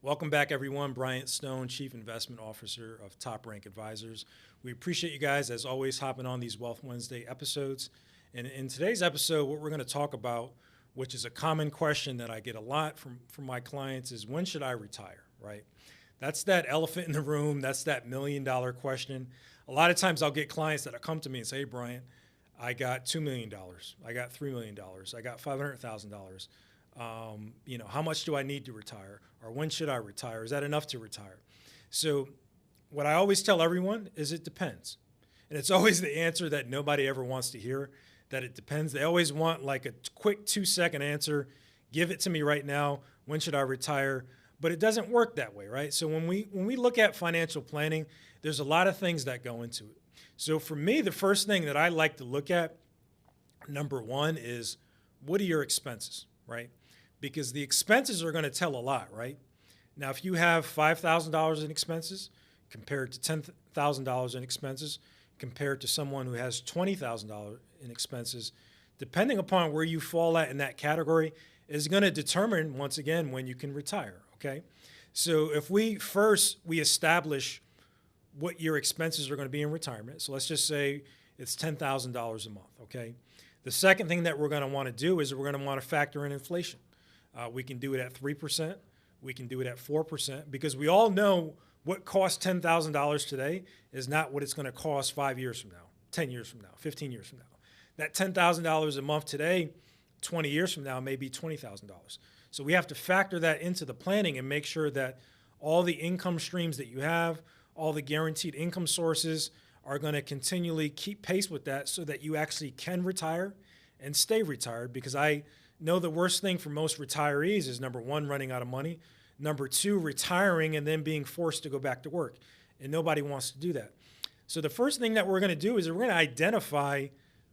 Welcome back, everyone. Bryant Stone, Chief Investment Officer of Top Rank Advisors. We appreciate you guys, as always, hopping on these Wealth Wednesday episodes. And in today's episode, what we're going to talk about, which is a common question that I get a lot from my clients, is when should I retire, right? That's that elephant in the room. That's that $1 million question. A lot of times I'll get clients that come to me and say, hey, Bryant, I got $2 million. I got $3 million. I got $500,000. How much do I need to retire? Or when should I retire? Is that enough to retire? So what I always tell everyone is it depends. And it's always the answer that nobody ever wants to hear, that it depends. They always want like a quick 2-second answer. Give it to me right now. When should I retire? But it doesn't work that way, right? So when we look at financial planning, there's a lot of things that go into it. So for me, the first thing that I like to look at, number one, is what are your expenses, right? Because the expenses are going to tell a lot, right? Now, if you have $5,000 in expenses compared to $10,000 in expenses, compared to someone who has $20,000 in expenses, depending upon where you fall at in that category, is going to determine, once again, when you can retire, okay? So if we establish what your expenses are going to be in retirement, so let's just say it's $10,000 a month, okay? The second thing that we're going to want to do is we're going to want to factor in inflation. We can do it at 3%. We can do it at 4%, because we all know what costs $10,000 today is not what it's going to cost 5 years from now, 10 years from now, 15 years from now. That $10,000 a month today, 20 years from now, may be $20,000. So we have to factor that into the planning and make sure that all the income streams that you have, all the guaranteed income sources are going to continually keep pace with that so that you actually can retire and stay retired. Because I know the worst thing for most retirees is, number one, running out of money. Number two, retiring and then being forced to go back to work. And nobody wants to do that. So the first thing that we're going to do is we're going to identify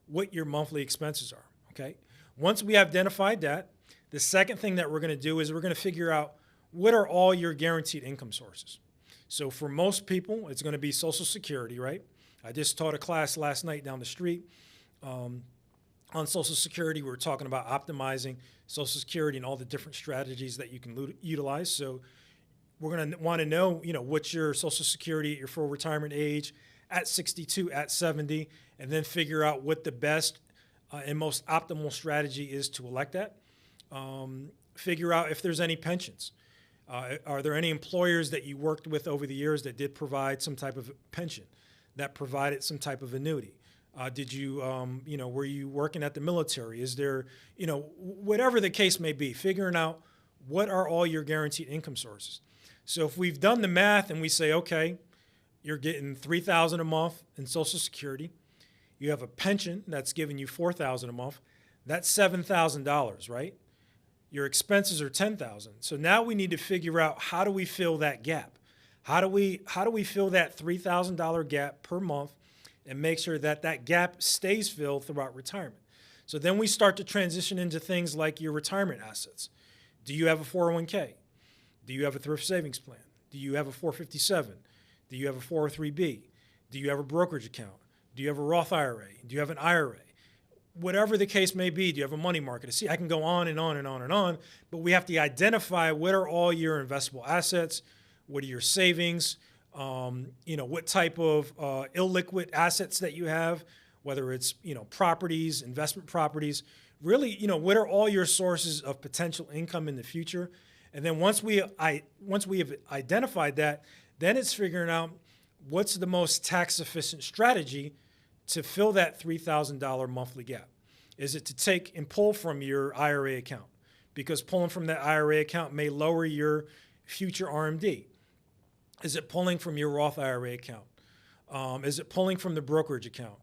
what your monthly expenses are, okay? Once we have identified that, the second thing that we're going to do is we're going to figure out what are all your guaranteed income sources. So for most people, it's going to be Social Security, right? I just taught a class last night down the street on Social Security. We were talking about optimizing Social Security and all the different strategies that you can utilize. So we're going to want to know, what's your Social Security at your full retirement age, at 62, at 70, and then figure out what the best and most optimal strategy is to elect that. Figure out if there's any pensions. Are there any employers that you worked with over the years that did provide some type of pension, that provided some type of annuity? Did you, were you working at the military? Is there, whatever the case may be, figuring out what are all your guaranteed income sources. So if we've done the math and we say, okay, you're getting $3,000 a month in Social Security, you have a pension that's giving you $4,000 a month, that's $7,000, right? Your expenses are $10,000. So now we need to figure out, how do we fill that gap? How do we fill that $3,000 gap per month and make sure that that gap stays filled throughout retirement? So then we start to transition into things like your retirement assets. Do you have a 401k? Do you have a thrift savings plan? Do you have a 457? Do you have a 403b? Do you have a brokerage account? Do you have a Roth IRA? Do you have an IRA? Whatever the case may be, do you have a money market? See, I can go on and on and on and on, but we have to identify what are all your investable assets, what are your savings, what type of illiquid assets that you have, whether it's, properties, investment properties, really, what are all your sources of potential income in the future? And then once we have identified that, then it's figuring out what's the most tax efficient strategy to fill that $3,000 monthly gap. Is it to take and pull from your IRA account? Because pulling from that IRA account may lower your future RMD. Is it pulling from your Roth IRA account? Is it pulling from the brokerage account?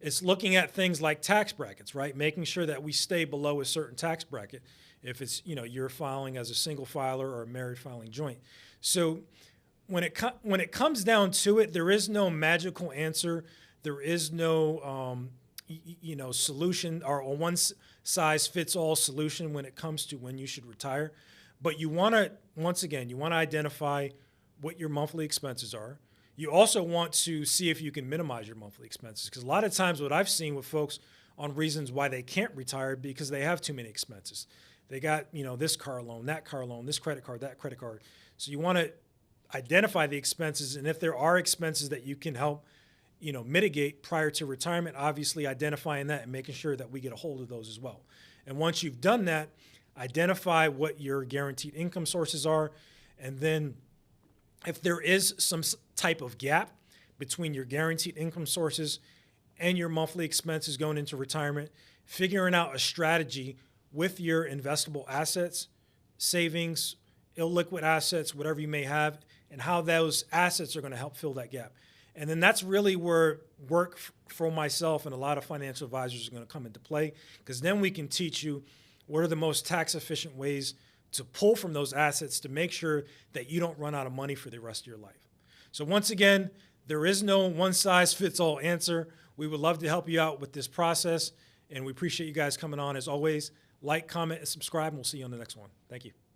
It's looking at things like tax brackets, right? Making sure that we stay below a certain tax bracket if it's, you're filing as a single filer or a married filing joint. So when it comes down to it, there is no magical answer. There is no, solution or a one-size-fits-all solution when it comes to when you should retire. But you want to, once again, identify what your monthly expenses are. You also want to see if you can minimize your monthly expenses, because a lot of times what I've seen with folks on reasons why they can't retire because they have too many expenses. They got, this car loan, that car loan, this credit card, that credit card. So you want to identify the expenses, and if there are expenses that you can help, mitigate prior to retirement, obviously identifying that and making sure that we get a hold of those as well. And once you've done that, identify what your guaranteed income sources are, and then if there is some type of gap between your guaranteed income sources and your monthly expenses going into retirement, figuring out a strategy with your investable assets, savings, illiquid assets, whatever you may have, and how those assets are going to help fill that gap. And then that's really where work for myself and a lot of financial advisors are going to come into play, because then we can teach you what are the most tax efficient ways to pull from those assets to make sure that you don't run out of money for the rest of your life. So once again, there is no one size fits all answer. We would love to help you out with this process, and we appreciate you guys coming on. As always, like, comment, and subscribe, and we'll see you on the next one. Thank you.